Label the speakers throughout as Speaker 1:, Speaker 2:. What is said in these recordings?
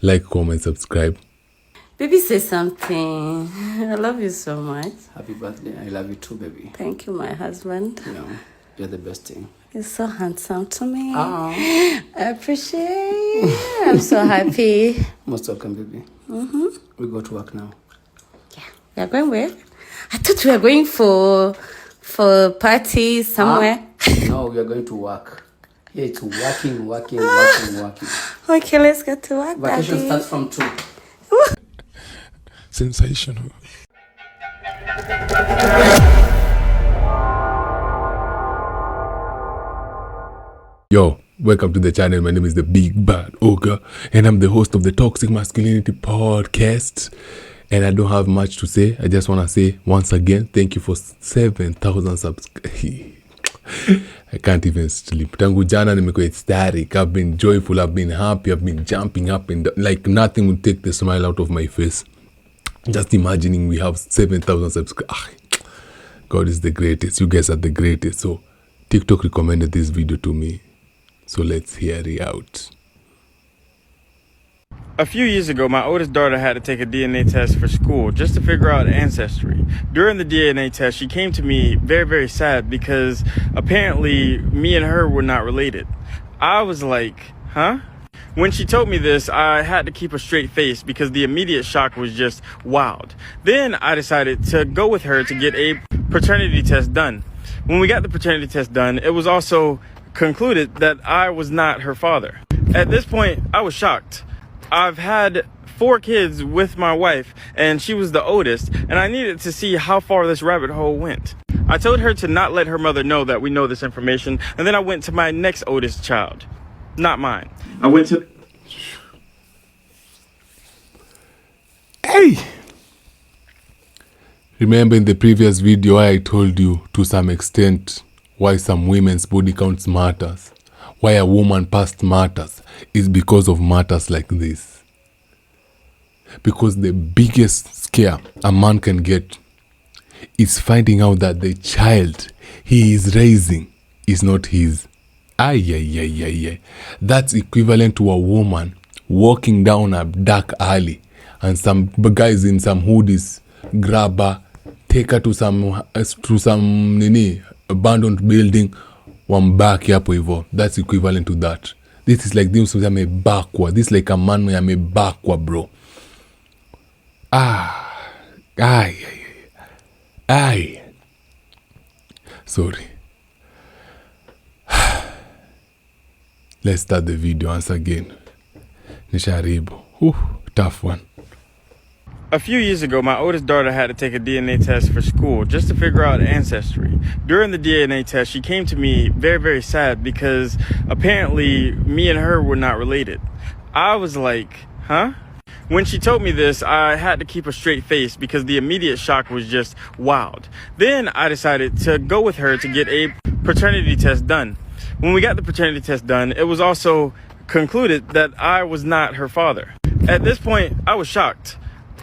Speaker 1: Like, comment, subscribe.
Speaker 2: Baby, say something. I love you so much.
Speaker 3: Happy birthday. I love you too, baby.
Speaker 2: Thank you, my husband.
Speaker 3: You know, you're the best thing.
Speaker 2: You're so handsome to me.
Speaker 3: Oh.
Speaker 2: I appreciate it. I'm so happy.
Speaker 3: Most welcome, baby. We go to work now.
Speaker 2: Yeah. You're going where? I thought we were going for parties somewhere.
Speaker 3: No, we are going to work. Yeah, it's working.
Speaker 2: Okay, let's get to work.
Speaker 3: Vacation
Speaker 2: Daddy.
Speaker 3: starts from 2.
Speaker 1: Sensational. Yo, welcome to the channel. My name is the Big Bad Ogre, and I'm the host of the Toxic Masculinity Podcast. And I don't have much to say. I just want to say once again, thank you for 7,000 subscribers. I can't even sleep. Tangu jana nimekuwa ecstatic. I've been joyful. I've been happy. I've been jumping up and down. Like nothing would take the smile out of my face. Just imagining we have 7,000 subscribers. God is the greatest. You guys are the greatest. So TikTok recommended this video to me. So let's hear it out.
Speaker 4: A few years ago, my oldest daughter had to take a DNA test for school just to figure out ancestry. During the DNA test, she came to me very, very sad because apparently me and her were not related. I was like, huh? When she told me this, I had to keep a straight face because the immediate shock was just wild. Then I decided to go with her to get a paternity test done. When we got the paternity test done, it was also concluded that I was not her father. At this point, I was shocked. I've had 4 kids with my wife, and she was the oldest, and I needed to see how far this rabbit hole went. I told her to not let her mother know that we know this information, and then I went to my next oldest child. Not mine. I went to...
Speaker 1: Hey! Remember in the previous video I told you to some extent why some women's body counts matters. Why a woman past matters is because of matters like this. Because the biggest scare a man can get is finding out that the child he is raising is not his. That's equivalent to a woman walking down a dark alley and some guys in some hoodies grab her, take her to some abandoned building, wambaki hapo hivyo. That's equivalent to that. This is like this amebakwa. This is like a man amebakwa, bro. Sorry. Let's start the video once again. Nisharibu. Tough one.
Speaker 4: A few years ago, my oldest daughter had to take a DNA test for school just to figure out ancestry. During the DNA test, she came to me very, very sad because apparently me and her were not related. I was like, huh? When she told me this, I had to keep a straight face because the immediate shock was just wild. Then I decided to go with her to get a paternity test done. When we got the paternity test done, it was also concluded that I was not her father. At this point, I was shocked.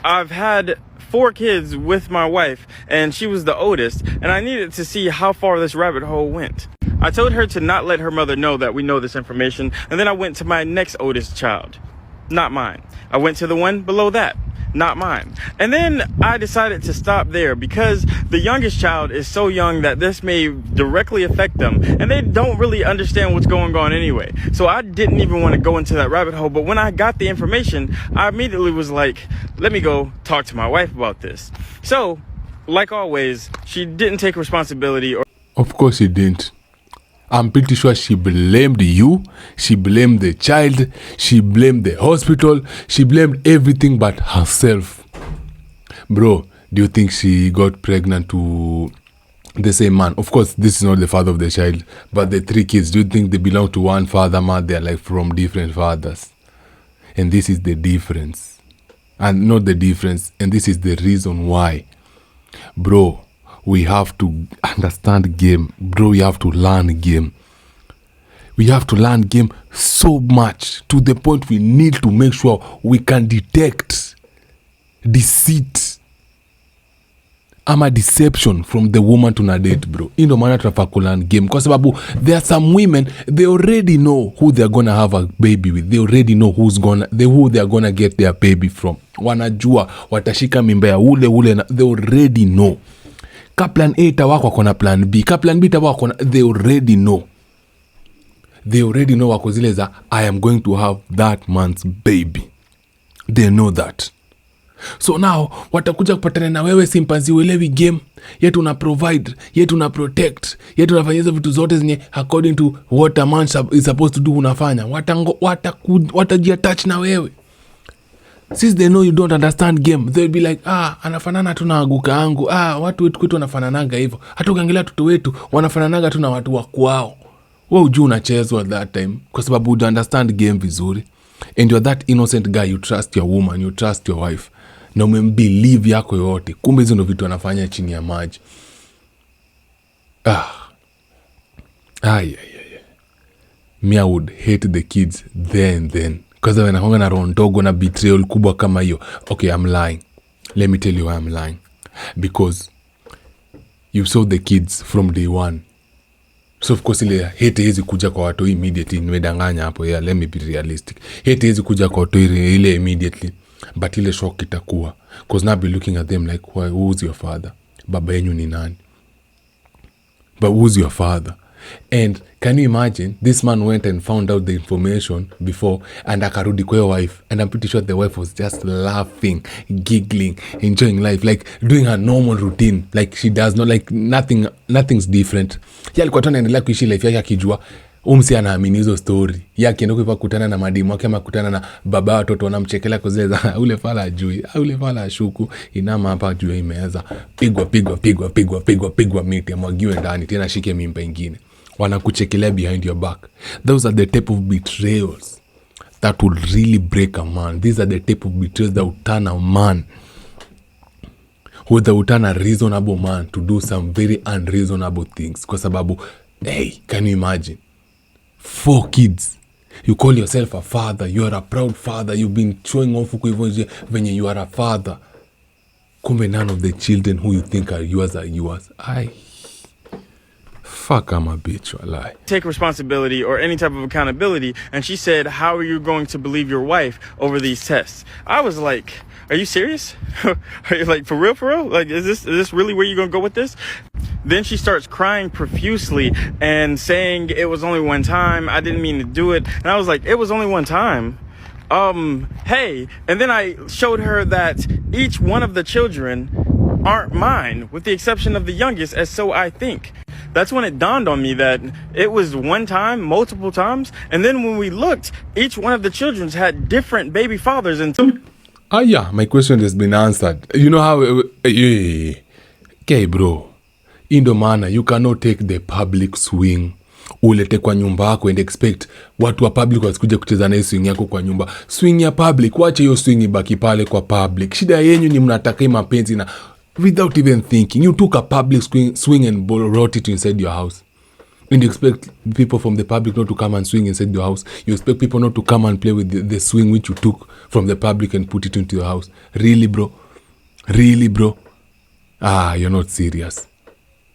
Speaker 4: I've had 4 kids with my wife, and she was the oldest, and I needed to see how far this rabbit hole went. I told her to not let her mother know that we know this information, and then I went to my next oldest child. Not mine. I went to the one below that. Not mine. And then I decided to stop there because the youngest child is so young that this may directly affect them, and they don't really understand what's going on anyway. So I didn't even want to go into that rabbit hole, but when I got the information, I immediately was like, let me go talk to my wife about this. So, like always, she didn't take responsibility.
Speaker 1: Of course she didn't. I'm pretty sure she blamed you, she blamed the child, she blamed the hospital, she blamed everything but herself. Bro, do you think she got pregnant to the same man? Of course, this is not the father of the child, but the 3 kids, do you think they belong to one father, man? They're like from different fathers. And this is the difference. And not the difference, and this is the reason why. Bro, we have to understand game. Bro, we have to learn game. We have to learn game so much to the point we need to make sure we can detect deceit ama deception from the woman tuna date, bro. Hii ndo maana tunafaa kulearn game, kwa sababu there are some women, they already know who they're gonna have a baby with. They already know who they're gonna get their baby from. Wanajua watashika mimba ya ule na they already know. Ka plan A itawako kona plan B, ka plan B itawako kona, they already know. They already know wako zile za I am going to have that man's baby. They know that. So now watakuja kupatana na wewe, simpanzi, uelewi game yetu, una provide yetu, una protect yetu, unafanya hizo vitu zote zenye according to what a man is supposed to do unafanya. Watajiattach na wewe. Since they know you don't understand game, they'll be like, anafanana tu na aguka angu, watu wetu kwetu wanafananaga hivyo. Hata ukiangalia watoto wetu wanafananaga tu na watu wa kwao. Wewe ujue unachezwa at that time kwa sababu you understand game vizuri. And you're that innocent guy, you trust your woman, you trust your wife. Na umembelieve yako yote. Kumbe hizo ndo vitu wanafanya chini ya maji. Me, I would hate the kids then. Because wanakonga na roho ndogo na betrayal kubwa kama hiyo. Okay, I'm lying. Let me tell you why I'm lying. Because you saw the kids from day one. So of course ile hate hizi kuja kwa watu immediately. Nimedanganya hapo, yeah, let me be realistic. Hate hizi kuja kwa watu ile immediately. But ile shock itakuwa. Because now be looking at them like, who's your father? Baba yenyu ni nani? But who's your father? And can you imagine, this man went and found out the information before and akarudi kwa your wife, and I'm pretty sure the wife was just laughing, giggling, enjoying life, like doing her normal routine, like she does not, like nothing's different. Alikuwa tu anaendelea kuishi life yake akijua umsi anaamini hizo story yake, ndio kwa kutana na madimu wake ama kutana na baba watoto wanamchekelea kwa zile za ule fala ajui, ule fala ashuku, inama hapa juu imeweza pigwa miti amwagiwe ndani tena shike mimba ingine. Wanakuchekelea behind your back. Those are the type of betrayals that will really break a man. These are the type of betrayals that will turn a man, who will turn a reasonable man to do some very unreasonable things. Kwa sababu, hey, can you imagine? 4 kids. You call yourself a father. You are a proud father. You've been showing off when you are a father. Kumbe none of the children who you think are yours are yours. Fuck, I'm a bitch, I lie.
Speaker 4: Take responsibility or any type of accountability. And she said, how are you going to believe your wife over these tests? I was like, are you serious? Are you like, for real? Like, is this really where you're going to go with this? Then she starts crying profusely and saying it was only one time. I didn't mean to do it. And I was like, it was only one time. Hey. And then I showed her that each one of the children aren't mine, with the exception of the youngest, as so I think. That's when it dawned on me that it was one time, multiple times. And then when we looked, each one of the children had different baby fathers. And
Speaker 1: yeah, my question has been answered. You know how... Okay, bro. Indo maana, you cannot take the public swing ulete kwa nyumba yako and expect watu wa public wasikuja kucheza na swing yako kwa nyumba. Swing ya public, wache hiyo swing ibaki pale kwa public. Shida yenyu ni mnataka mapenzi na without even thinking. You took a public swing and brought it inside your house. And you expect people from the public not to come and swing inside your house. You expect people not to come and play with the swing which you took from the public and put it into your house. Really, bro? Really, bro? You're not serious.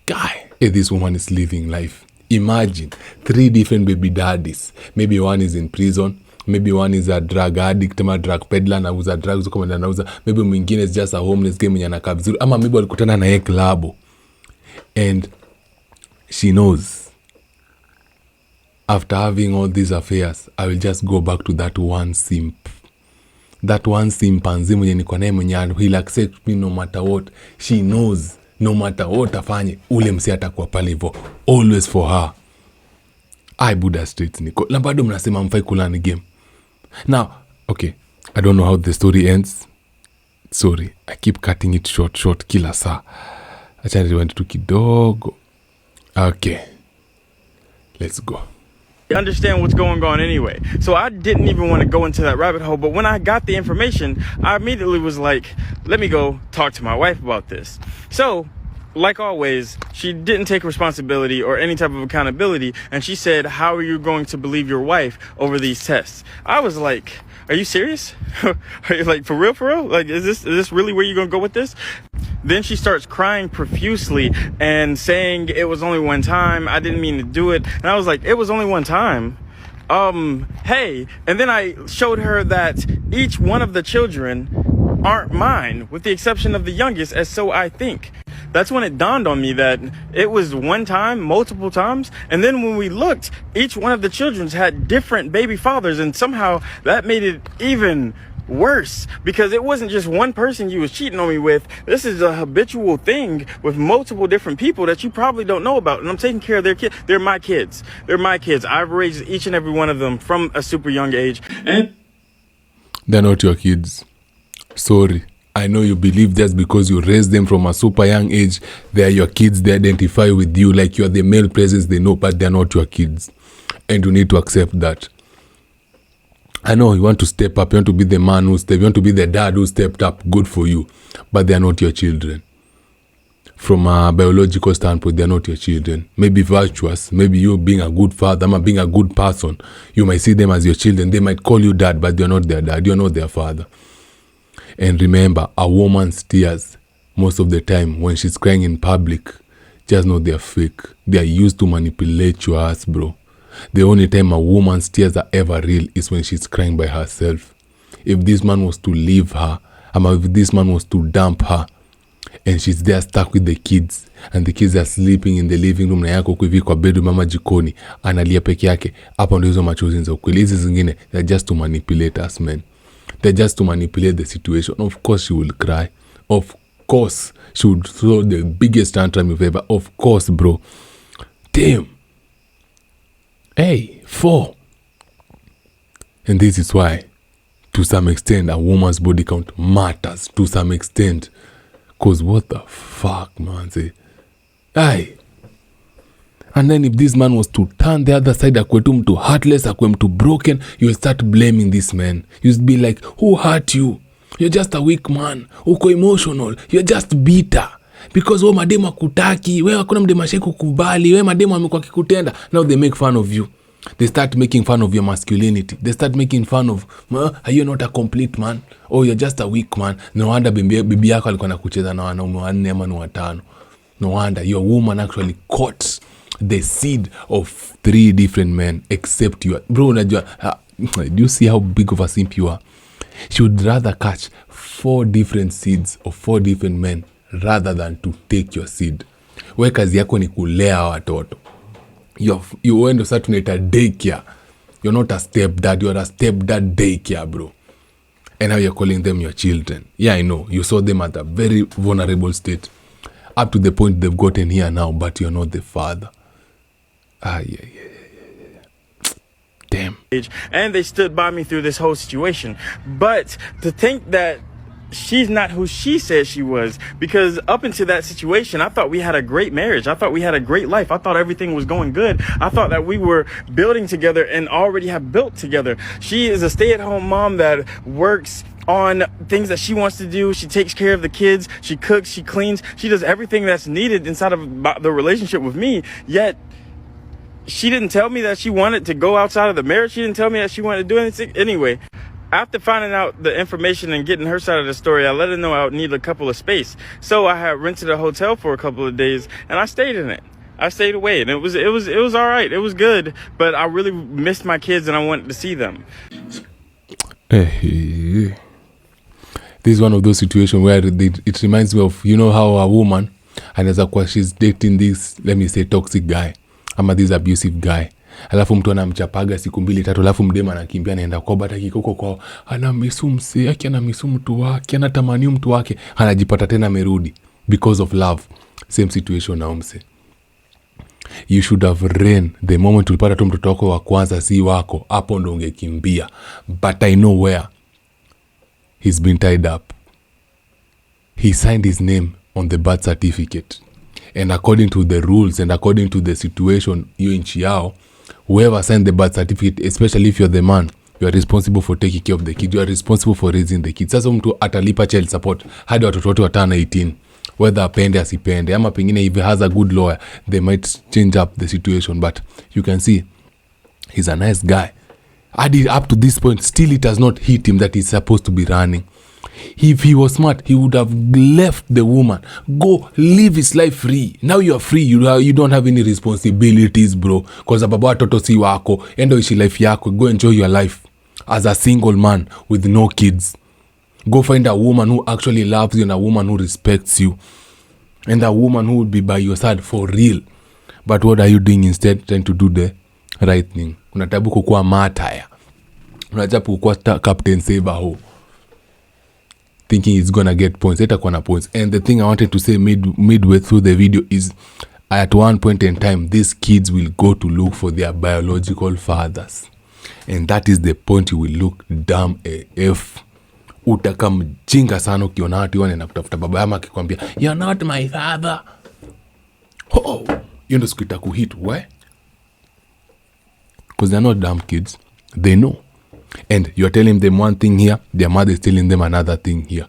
Speaker 1: Guy, this woman is living life. Imagine 3 different baby daddies. Maybe one is in prison. Maybe one is a drug addict, ama drug peddler, nauza drugs kama anauza. Maybe mwingine is just a homeless guy mwenye anakaa vizuri. Ama maybe walikutana na yeye klabu. And she knows, after having all these affairs, I will just go back to that one simp. That one simpanzi mwenye niko naye mwenye he'll accept me no matter what. She knows, no matter what afanye, ule msi atakuwa pale hivyo. Always for her. Buddha Streets niko. Na bado mnasema mfai kulani game. Now, okay, I don't know how the story ends. Sorry, I keep cutting it short kila saa. Acha niwende tu kidogo. Okay, let's go.
Speaker 4: Understand what's going on anyway. So I didn't even want to go into that rabbit hole. But when I got the information, I immediately was like, let me go talk to my wife about this. So, like always, she didn't take responsibility or any type of accountability. And she said, how are you going to believe your wife over these tests? I was like, are you serious? Are you like, for real? Like, is this really where you're going to go with this? Then she starts crying profusely and saying it was only one time. I didn't mean to do it. And I was like, it was only one time. Hey. And then I showed her that each one of the children aren't mine, with the exception of the youngest, as so I think. That's when it dawned on me that it was one time, multiple times. And then when we looked, each one of the children had different baby fathers. And somehow that made it even worse, because it wasn't just one person you was cheating on me with. This is a habitual thing with multiple different people that you probably don't know about. And I'm taking care of their kids. They're my kids. They're my kids. I've raised each and every one of them from a super young age. And
Speaker 1: they're not your kids. Sorry. I know you believe just because you raised them from a super young age, they're your kids, they identify with you like you're the male presence they know, but they're not your kids. And you need to accept that. I know you want to step up, you want to be the man who stepped, you want to be the dad who stepped up, good for you. But they're not your children. From a biological standpoint, they're not your children. Maybe virtuous, maybe you being a good father, being a good person, you might see them as your children. They might call you dad, but you're not their dad, you're not their father. And remember, a woman's tears, most of the time, when she's crying in public, just know they're fake. They are used to manipulate your ass, bro. The only time a woman's tears are ever real is when she's crying by herself. If this man was to leave her, if this man was to dump her, and she's there stuck with the kids, and the kids are sleeping in the living room na yako kuivi kwa bedroom ama jikoni, analia peke yake, hapo ndio hizo machozi za ukweli. Hizi zingine, they're just to manipulate us, man. They're just to manipulate the situation. Of course she will cry. Of course she would throw the biggest tantrum you've ever. Of course, bro. Damn. Hey, 4. And this is why, to some extent, a woman's body count matters. To some extent. Because what the fuck, man? Say, hey. And then if this man was to turn the other side, akwe tu mtu heartless, akwe mtu broken, you'll start blaming this man. You'll be like, who hurt you? You're just a weak man. Uko emotional. You're just bitter. Because we mademu akutaki, we hakuna mdemu ashaku kubali, we mademu amekuwa kikutenda. Now they make fun of you. They start making fun of your masculinity. They start making fun of, are you not a complete man? Oh, you're just a weak man. No wonder bibi yako alikuwa anakucheza na wanaume 4 ama 5. No wonder your woman actually caught the seed of 3 different men except you. Bro, unajua, do you see how big of a simp you are? She would rather catch 4 different seeds of 4 different men rather than to take your seed. We kazi yako ni kulea watoto. You went to start to a daycare. You're not a stepdad, you're a stepdad daycare, bro. And now you're calling them your children. Yeah, I know. You saw them at a very vulnerable state. Up to the point they've gotten here now, but you're not the father. Yeah. Damn.
Speaker 4: And they stood by me through this whole situation. But to think that she's not who she said she was, because up until that situation, I thought we had a great marriage. I thought we had a great life. I thought everything was going good. I thought that we were building together and already have built together. She is a stay-at-home mom that works on things that she wants to do. She takes care of the kids. She cooks. She cleans. She does everything that's needed inside of the relationship with me. Yet she didn't tell me that she wanted to go outside of the marriage. She didn't tell me that she wanted to do anything. Anyway, after finding out the information and getting her side of the story, I let her know I would need a couple of space. So I had rented a hotel for a couple of days and I stayed in it. I stayed away and it was all right. It was good, but I really missed my kids and I wanted to see them.
Speaker 1: This is one of those situations where it reminds me of, you know how a woman, and as a she's dating this, let me say, toxic guy, ama this abusive guy. Alafu mtu anamchapaga siku 2-3, alafu mdema anakimbia anaenda kwa bata kikoko kwa anamisu mse yake, anamisu mtu wake, anatamani mtu wake, anajipata tena amerudi because of love. Same situation na mse. You should have ran the moment ulipata tu mtoto wako wa kwanza si wako, hapo ndo ungekimbia. But I know where he's been tied up. He signed his name on the birth certificate, and according to the rules and according to the situation hiyo nchi yao, whoever signed the birth certificate, especially if you're the man, you are responsible for taking care of the kid. You are responsible for raising the kid. Sasa mtu atalipa child support hadi watoto wote watana 18, whether apende asipende, ama pengine if he has a good lawyer they might change up the situation. But you can see he's a nice guy. Up to this point, still it has not hit him that he's supposed to be running. If he was smart, he would have left the woman, go live his life free. Now you are free, you don't have any responsibilities, bro, because baba watoto si wako, endo ishi life yako, go enjoy your life as a single man with no kids. Go find a woman who actually loves you and a woman who respects you and a woman who will be by your side for real. But what are you doing instead? Trying to do the right thing. Unatabu kukua martyr, unatabu kukua captain saver ho, thinking it's gonna get points. Eta kwa na points. And the thing I wanted to say midway through the video is, at one point in time, these kids will go to look for their biological fathers, and that is the point you will look dumb AF. Utaka mjinga sana ukiona watu wana kutafuta baba yama akikwambia you're not my father. Oh, you ndo siku itakuhit we, because they're not dumb kids, they know. And you're telling them one thing here, their mother is telling them another thing here.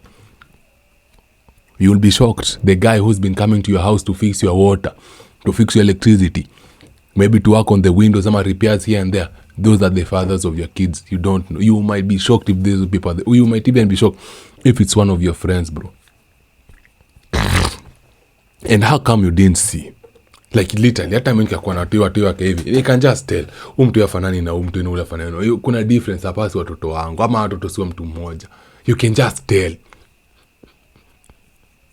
Speaker 1: You'll be shocked. The guy who's been coming to your house to fix your water, to fix your electricity, maybe to work on the windows, some repairs here and there, those are the fathers of your kids. You don't know. You might be shocked if these people, you might even be shocked if it's one of your friends, bro. And how come you didn't see? Like literally, hata mimi nikakuwa na watu wake hivi, they can just tell mtu yafanani na mtu ule afanani. Kuna difference hapa, si watoto wangu ama watoto si mtu mmoja. You can just tell.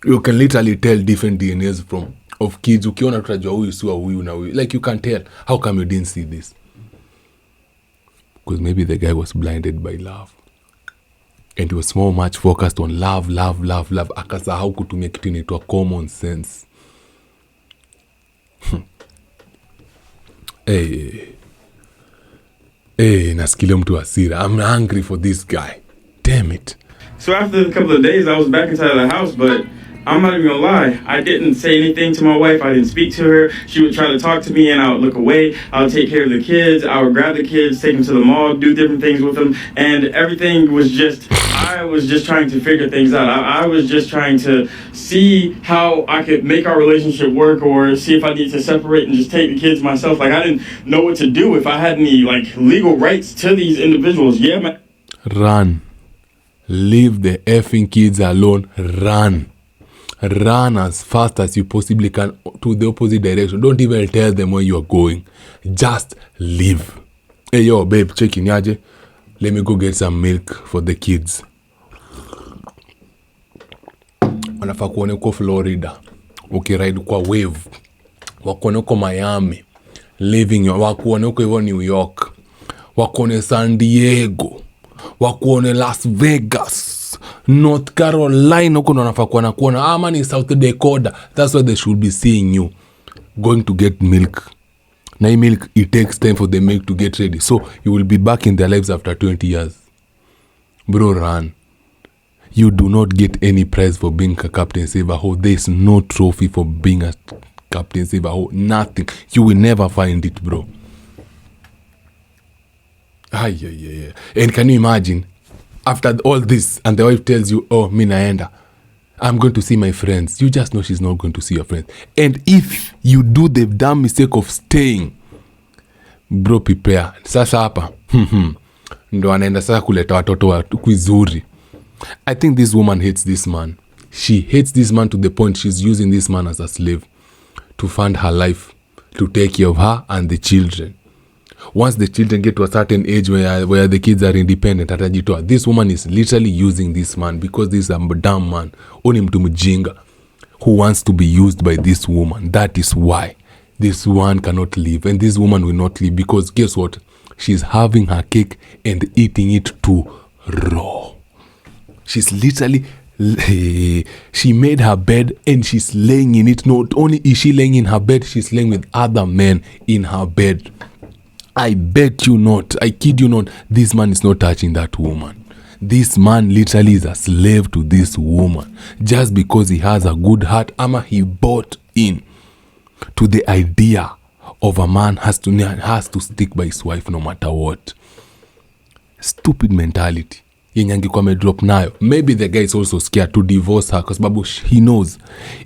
Speaker 1: You can literally tell different DNAs of kids. Ukiona tutajua huyu si huyu na huyu. Like you can tell. How come you didn't see this? Because maybe the guy was blinded by love. And he was so much focused on love. Akasahau kutumia kitu inaitwa common sense. Hey, nasikia mtu hasira. I'm hungry for this guy. Damn it.
Speaker 4: So after a couple of days, I was back inside of the house, but I'm not even gonna lie. I didn't say anything to my wife. I didn't speak to her. She would try to talk to me and I would look away. I would take care of the kids. I would grab the kids, take them to the mall, do different things with them. And everything was just, I was just trying to figure things out. I was just trying to see how I could make our relationship work, or see if I need to separate and just take the kids myself. Like, I didn't know what to do, if I had any like legal rights to these individuals. Yeah, man.
Speaker 1: Run. Leave the effing kids alone. Run as fast as you possibly can to the opposite direction. Don't even tell them where you are going. Just leave. Hey, yo, babe, check in yaje. Let me go get some milk for the kids. Wanafaa kuone uko Florida, ukiride kwa wave. Wakuone uko Miami, living. Wakuone uko hivyo New York. Wakuone San Diego. Wakuone Las Vegas, North Carolina. Uko wanafaa kuona ama ni South Dakota. That's why they should be seeing you going to get milk. Now milk, it takes time for the milk to get ready, so you will be back in their lives after 20 years. Bro, run. You do not get any prize for being a captain saver ho. There is no trophy for being a captain saver ho. Nothing. You will never find it, bro. Yeah. And can you imagine, after all this, and the wife tells you, oh, mi naenda, I'm going to see my friends. You just know she's not going to see your friends. And if you do the damn mistake of staying, bro, prepare. Sasa hapa ndo anaenda sasa kuleta watoto wa kwizuri. I think this woman hates this man. She hates this man to the point she's using this man as a slave to fund her life, to take care of her and the children. Once the children get to a certain age where the kids are independent, atajitoa. This woman is literally using this man because this is a dumb man, oni mtu mjinga who wants to be used by this woman. That is why this one cannot live, and this woman will not live, because guess what? She's having her cake and eating it too raw. She's literally, she made her bed and she's laying in it. Not only is she laying in her bed, she's laying with other men in her bed. I bet you not, I kid you not, this man is not touching that woman. This man literally is a slave to this woman just because he has a good heart, ama he bought in to the idea of a man has to stick by his wife no matter what. Stupid mentality. Yenye angekuwa amedrop nayo. Maybe the guy is also scared to divorce her because babu, he knows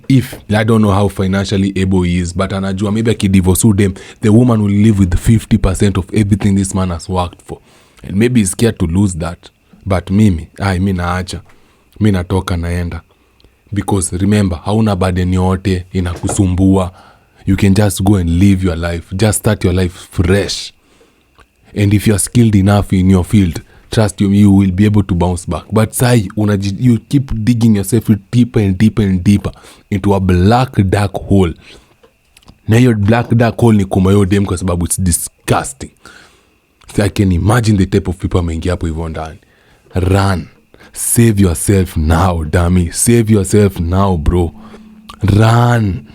Speaker 1: if, I don't know how financially able he is, but anajua maybe akidivorce them, the woman will live with 50% of everything this man has worked for. And maybe he's scared to lose that. But mimi naacha. mi natoka naenda, because remember hauna burden yote inakusumbua. You can just go and live your life, just start your life fresh, and if you are skilled enough in your field, trust you will be able to bounce back. But sai you keep digging yourself deeper and deeper and deeper into a black dark hole. Na hiyo black dark hole ni kumayo dem, kwa sababu it's disgusting. So I can imagine the type of people ameingia hapo hivyo ndani. Run, save yourself now, dummy. Save yourself now, bro. Run.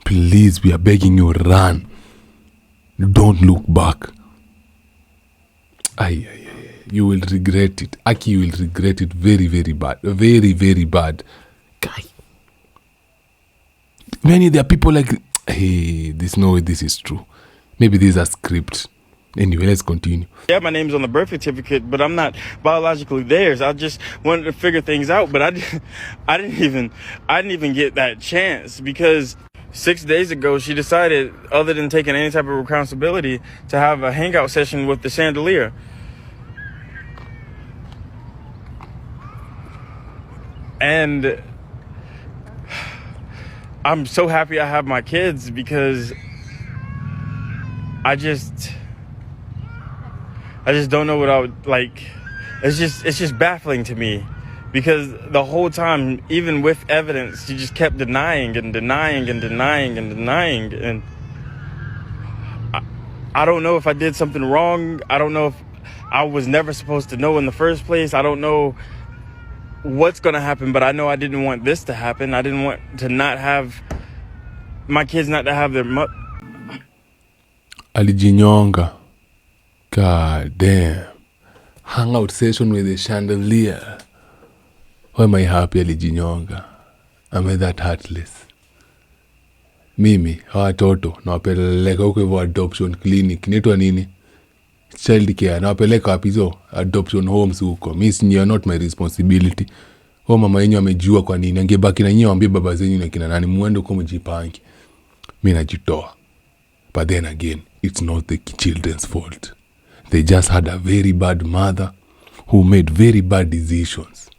Speaker 1: Please, we are begging you, run. Don't look back. You will regret it. Aki, you will regret it very, very bad. Very, very bad. Guy. Many there are people like, hey, there's no way this is true. Maybe this is a script. Anyway, let's continue.
Speaker 4: Yeah, my name's on the birth certificate, but I'm not biologically theirs. I just wanted to figure things out, but I didn't even get that chance, because 6 days ago she decided, other than taking any type of responsibility, to have a hangout session with the chandelier. And I'm so happy I have my kids, because I just don't know what I would like. It's just baffling to me, because the whole time, even with evidence, she just kept denying. And I don't know if I did something wrong. I don't know if I was never supposed to know in the first place. I don't know what's gonna happen, but I know I didn't want this to happen. I didn't want to not have my kids, not to have their
Speaker 1: Alijinyonga. God damn. Hangout session with the chandelier. Why am I happy alijinyonga? Am I that heartless? Mimi, hawa watoto nawapeleka huko hivyo adoption clinic. Inaitwa nini? Child care. Nawapeleka wapi hizo adoption homes huko. Miss, you are not my responsibility. Mama yenyu amejua kwa nini. Angebaki na nyinyi waambie baba zenyu na kina nani muende huko mjipange. Mimi najitoa. But then again, it's not the children's fault. They just had a very bad mother who made very bad decisions,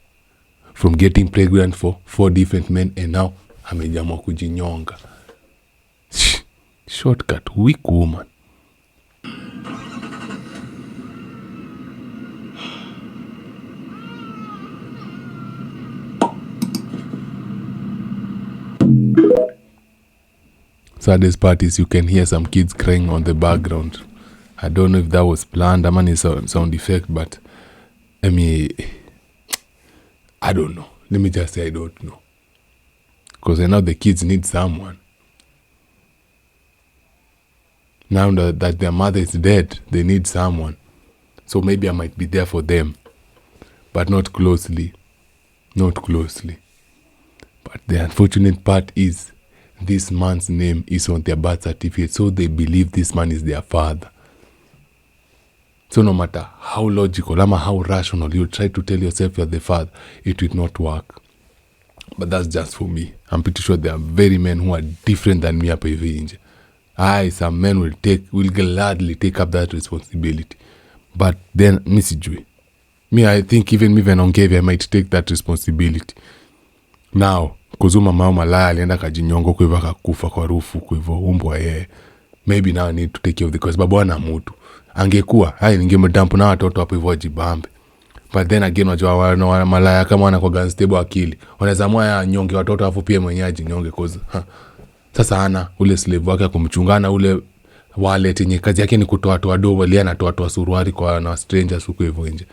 Speaker 1: from getting pregnant for 4 different men, and now amejamwa kujinyonga. Shortcut, weak woman. Saddest part is you can hear some kids crying on the background. I don't know if that was planned. I mean, it's a sound effect, but I don't know. Let me just say I don't know. Because I know the kids need someone. Now that their mother is dead, they need someone. So maybe I might be there for them. But not closely. Not closely. But the unfortunate part is, this man's name is on their birth certificate, so they believe this man is their father. So no matter how logical, or how rational you try to tell yourself you're the father, it will not work. But that's just for me. I'm pretty sure there are very men who are different than me hapa hivi nje. Some men will gladly take up that responsibility. But then, I think even me Venongevi, I might take that responsibility. Now, kuzuma mama malaya alienda kajinyongo kwa hivyo akakufa kwa rufu kwa hivyo umbwa yeye. Maybe now I need to take care of the cause. Babu ana mtu. Angekuwa, ningemdampu na watoto hapo hivyo wajibambe. But then again, wajua wana malaya kama wana kwa unstable akili. Wanaweza moya nyonge watoto hapo pia mwenyewe ajinyonge cause. Sasa ana ule slave wake kumchungana ule wallet yenye kazi yake ni kutoa toa dogo wali anatoa suruari kwa na strangers huko hivyo nje.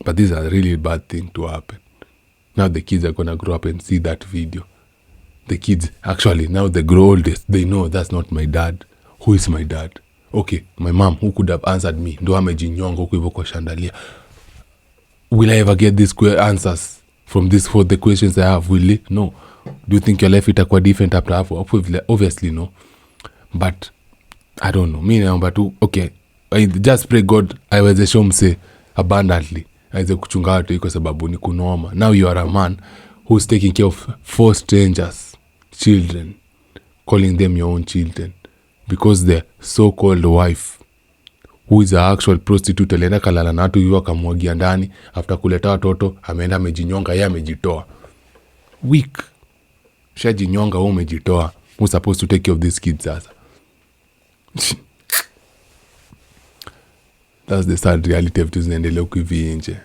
Speaker 1: But this is a really bad thing to happen. Now the kids are gonna grow up and see that video. The kids, actually, now they grow oldest, they know that's not my dad. Who is my dad? Okay, my mom, who could have answered me? Ndo amejinyonga huko hivyo kwa chandelier. Will I ever get these answers from for the questions I have? Will it? No. Do you think your life itakuwa different after half? Obviously no. But I don't know. Me naomba tu, okay, I just pray God aiwezeshe mse abundantly. Aize kuchunga watu kwa sababu ni kunoma. Now you are a man who's taking care of 4 strangers, children, calling them your own children, because the so-called wife who is a actual prostitute, alienda kalala na watu hivyo akamwagia ndani, after kuleta watoto ameenda amejinyonga, yeye amejitoa. Weak. Shajinyonga, wewe umejitoa. Who's supposed to take care of these kids sasa? That's the sad reality of vitu zinaendelea huku hivi nje.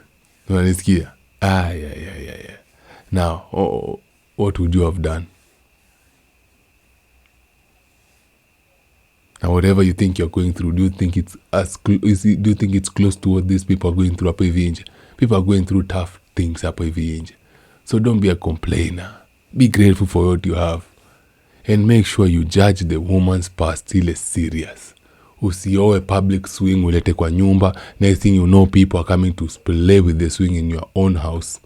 Speaker 1: Unanisikia? Yeah. Now, what would you have done? And whatever you think you're going through, do you think it's close to what these people are going through hapo hivi nje? People are going through tough things hapo hivi nje. So don't be a complainer. Be grateful for what you have. And make sure you judge the woman's past ile serious. Usioe public swing ulete kwa nyumba. Next thing you know, people are coming to play with the swing in your own house.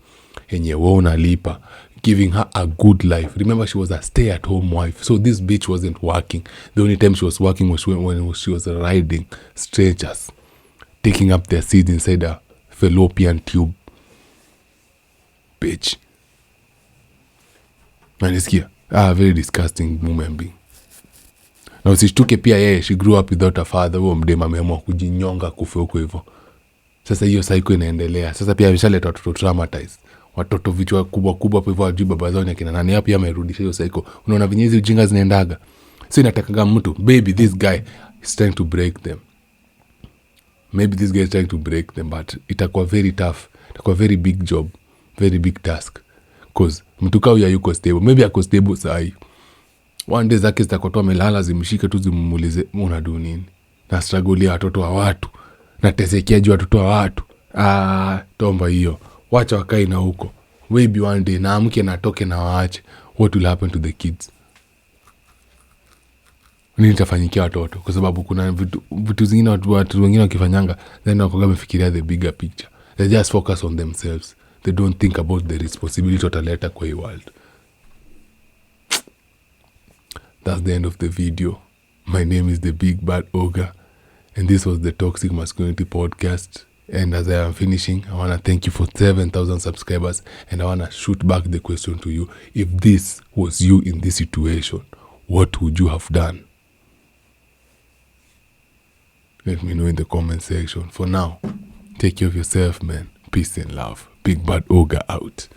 Speaker 1: Enye wewe unalipa. Giving her a good life. Remember, she was a stay-at-home wife. So this bitch wasn't working. The only time she was working was when she was riding strangers, taking up their seeds inside a fallopian tube. Bitch. Nanisikia? Very disgusting woman being. Na usishtuke pia yeye, she grew up without a father. Huo mdema ameamua kujinyonga kufe huko hivyo. Sasa hiyo cycle inaendelea. Sasa pia ameshaleta watoto traumatized. Watoto vichwa kubwa kubwa hapo hivyo wajui baba zao ni akina nani. Hapo amerudisha hiyo cycle. Unaona venye hizo ujinga zinaendaga. So inataka mtu, baby, this guy is trying to break them. Maybe this guy is trying to break them, but itakuwa very tough. Itakuwa very big job, very big task. Cause mtu kao ya yuko stable. Maybe ako stable sahi. One day zake zitakotoa melala zimshike tu zimuulize unadu nini. Na struggle ya watoto wa watu. Na tesekea juu watoto wa watu. Tomba hiyo. Wacha wakae na huko. Maybe one day na amke na toke na waache. What will happen to the kids? Nini itafanyikia watoto? Kwa sababu kuna vitu zingine watu wengine wakifanyanga, then wako wamefikiria the bigger picture. They just focus on themselves. They don't think about the responsibility wataleta kwa hii world. That's the end of the video. My name is the Big Bad Ogre, and this was the Toxic Masculinity Podcast. And as I am finishing, I want to thank you for 7,000 subscribers, and I want to shoot back the question to you. If this was you in this situation, what would you have done? Let me know in the comment section. For now, take care of yourself, man. Peace and love. Big Bad Ogre out.